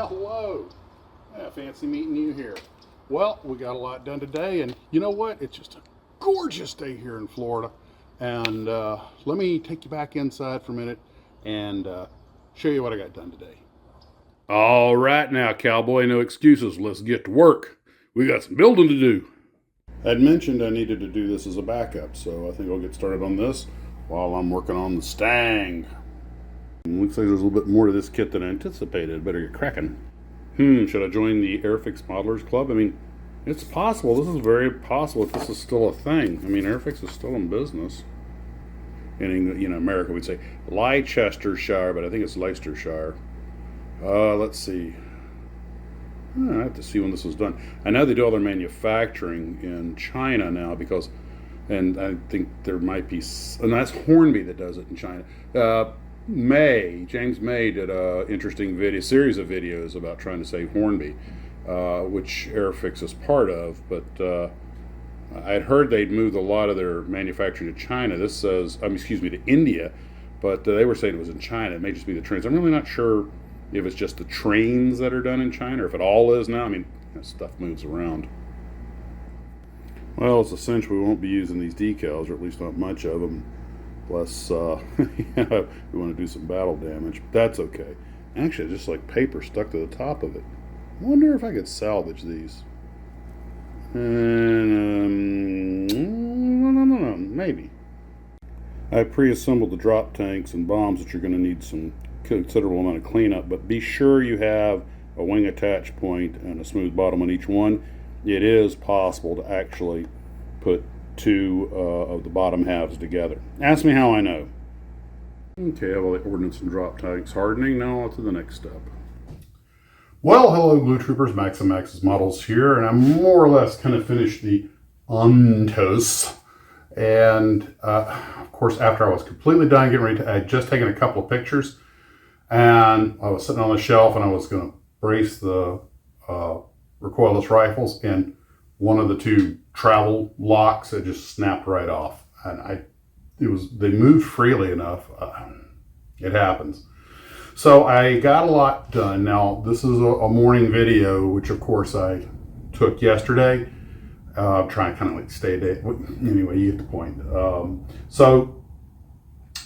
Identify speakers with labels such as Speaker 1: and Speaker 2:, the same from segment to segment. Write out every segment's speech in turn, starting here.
Speaker 1: Hello. Yeah, fancy meeting you here. Well, we got a lot done today, and you know what? It's just a gorgeous day here in Florida. And let me take you back inside for a minute and show you what I got done today. All right now, cowboy, no excuses. Let's get to work. We got some building to do. I'd mentioned I needed to do this as a backup, so I think I'll get started on this while I'm working on the Mustang. Looks like there's a little bit more to this kit than I anticipated. Better get cracking. Should I join the Airfix Modelers Club? I mean, it's possible. This is very possible if this is still a thing. I mean, Airfix is still in business. In America, we'd say Leicestershire, but I think it's Leicestershire. Let's see. I have to see when this was done. I know they do all their manufacturing in China now and I think there might be, and that's Hornby that does it in China. James May did a interesting series of videos about trying to save Hornby, which Airfix is part of. But I'd heard they'd moved a lot of their manufacturing to China. This says, to India, but they were saying it was in China. It may just be the trains. I'm really not sure if it's just the trains that are done in China or if it all is now. I mean, stuff moves around. Well, it's essential we won't be using these decals, or at least not much of them. Plus, we want to do some battle damage. But that's okay. Actually, just like paper stuck to the top of it. I wonder if I could salvage these. And, no, maybe. I pre-assembled the drop tanks and bombs that you're going to need some considerable amount of cleanup, but be sure you have a wing attach point and a smooth bottom on each one. It is possible to actually put two of the bottom halves together. Ask me how I know. Okay, I have all the ordnance and drop tanks hardening. Now on to the next step. Well, hello Glue Troopers, Max and Max's Models here, and I'm more or less kind of finished the Antos. And of course, after I was completely done getting ready I had just taken a couple of pictures, and I was sitting on the shelf and I was going to brace the recoilless rifles, and one of the two travel locks had just snapped right off, and they moved freely enough. It happens. So I got a lot done. Now this is a morning video, which of course I took yesterday. I'm trying to kind of like stay day. Anyway, you get the point. So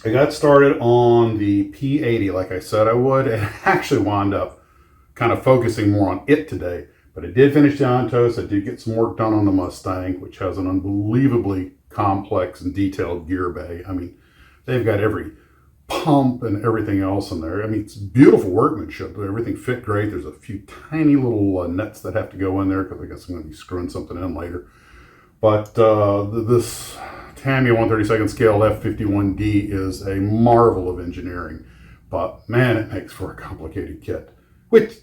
Speaker 1: I got started on the P80 like I said I would, and actually wound up kind of focusing more on it today. But I did finish the Antos. I did get some work done on the Mustang, which has an unbelievably complex and detailed gear bay. I mean, they've got every pump and everything else in there. I mean, it's beautiful workmanship. Everything fit great. There's a few tiny little nuts that have to go in there because I guess I'm going to be screwing something in later. But this Tamiya 132nd scale F51D is a marvel of engineering. But man, it makes for a complicated kit, which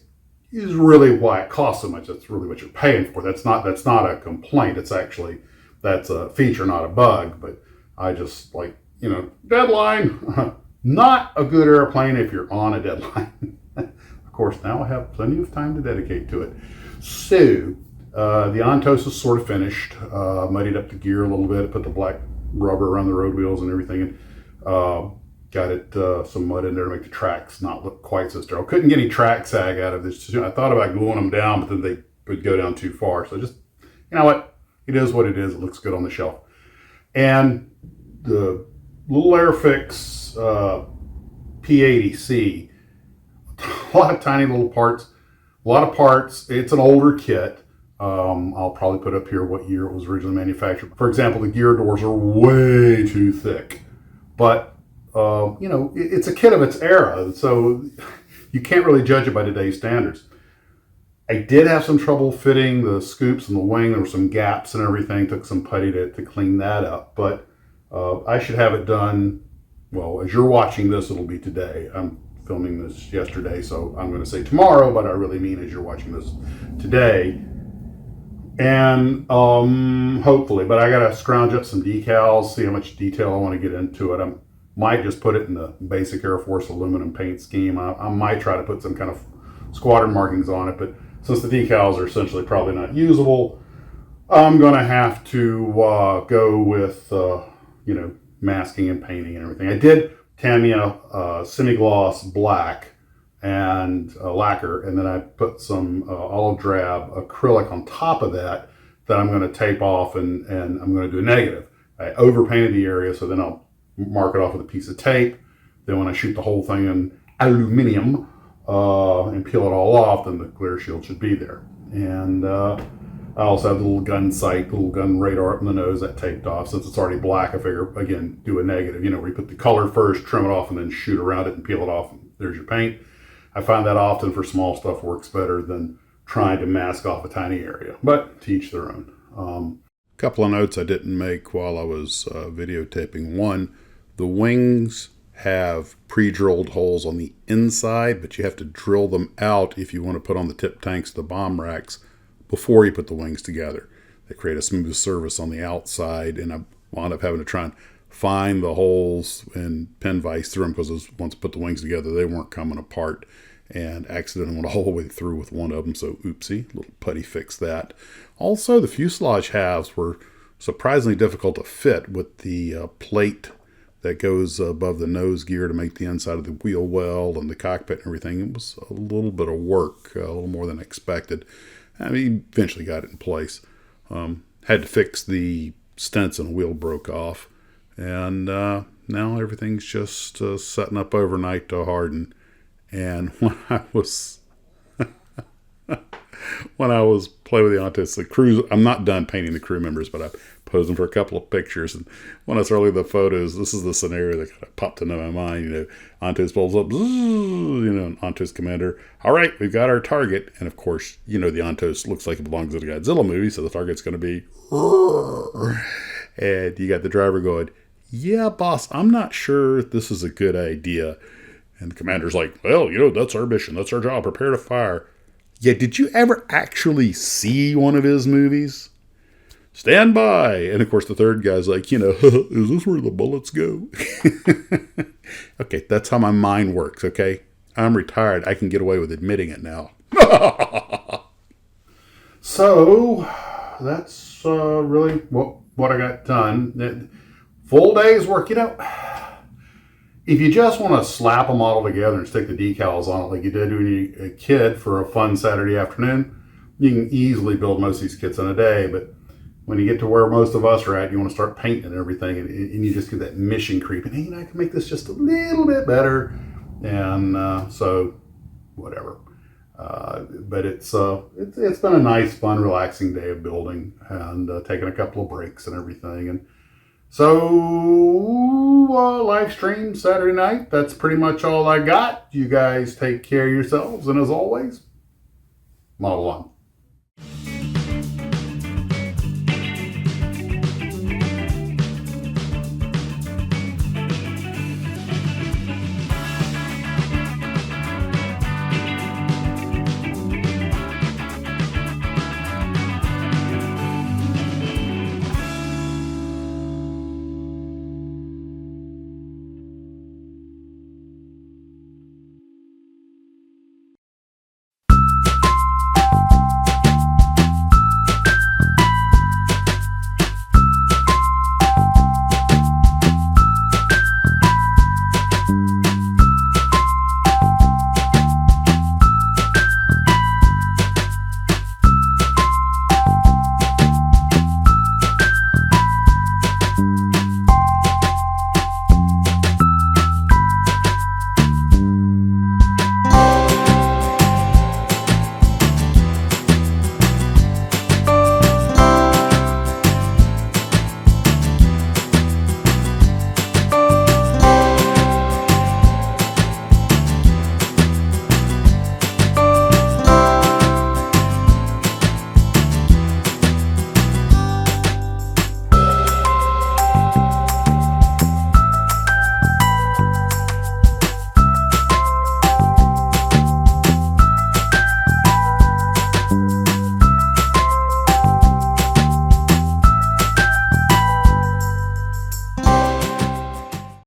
Speaker 1: is really why it costs so much. That's really what you're paying for. That's not a complaint. That's a feature, not a bug. But I just like, deadline. Not a good airplane if you're on a deadline. Of course, now I have plenty of time to dedicate to it. So the Antos is sort of finished. Muddied up the gear a little bit. Put the black rubber around the road wheels and everything. And got it some mud in there to make the tracks not look quite so sterile. Couldn't get any track sag out of this. I thought about gluing them down, but then they would go down too far. So just, you know what? It is what it is. It looks good on the shelf. And the little Airfix P80C, a lot of tiny little parts, a lot of parts. It's an older kit. I'll probably put up here what year it was originally manufactured. For example, the gear doors are way too thick, but it's a kit of its era, so you can't really judge it by today's standards. I did have some trouble fitting the scoops in the wing. There were some gaps and everything. Took some putty to clean that up, but I should have it done. Well, as you're watching this, it'll be today. I'm filming this yesterday, so I'm going to say tomorrow, but I really mean as you're watching this today. And hopefully, but I got to scrounge up some decals, see how much detail I want to get into it. I might just put it in the basic Air Force aluminum paint scheme. I might try to put some kind of squadron markings on it, but since the decals are essentially probably not usable, I'm going to have to go with, masking and painting and everything. I did Tamiya semi-gloss black and lacquer, and then I put some olive drab acrylic on top of that I'm going to tape off, and I'm going to do a negative. I overpainted the area, so then I'll mark it off with a piece of tape. Then when I shoot the whole thing in aluminum and peel it all off, then the clear shield should be there. And I also have the little gun sight, the little gun radar up in the nose that taped off. Since it's already black, I figure, again, do a negative. Where you put the color first, trim it off, and then shoot around it and peel it off, and there's your paint. I find that often for small stuff works better than trying to mask off a tiny area, but to each their own. Couple of notes I didn't make while I was videotaping. One, the wings have pre-drilled holes on the inside, but you have to drill them out if you want to put on the tip tanks of the bomb racks before you put the wings together. They create a smooth surface on the outside, and I wound up having to try and find the holes and pin vise through them, because once I put the wings together, they weren't coming apart, and accidentally went all the way through with one of them, so oopsie, little putty fixed that. Also, the fuselage halves were surprisingly difficult to fit with the plate that goes above the nose gear to make the inside of the wheel well and the cockpit and everything. It was a little bit of work, a little more than expected. I mean, eventually got it in place. Had to fix the stents, and a wheel broke off. And now everything's just setting up overnight to harden. And when I was playing with the Antos, the crew, I'm not done painting the crew members, but I posed them for a couple of pictures. And when I started the photos, this is the scenario that kind of popped into my mind. Antos pulls up, an Antos commander. All right, we've got our target. And of course, the Antos looks like it belongs in a Godzilla movie, so the target's going to be, and you got the driver going, yeah, boss, I'm not sure this is a good idea. And the commander's like, well, that's our mission. That's our job. Prepare to fire. Yeah, did you ever actually see one of his movies? Stand by. And, of course, the third guy's like, is this where the bullets go? Okay, that's how my mind works, okay? I'm retired. I can get away with admitting it now. So, that's really what I got done. Full day's work, If you just want to slap a model together and stick the decals on it like you did when you were a kid for a fun Saturday afternoon, you can easily build most of these kits in a day. But when you get to where most of us are at, you want to start painting and everything, and you just get that mission creep. And, hey, I can make this just a little bit better. And so, whatever. But it's been a nice, fun, relaxing day of building and taking a couple of breaks and everything. And so, live stream Saturday night. That's pretty much all I got. You guys take care of yourselves. And as always, model on.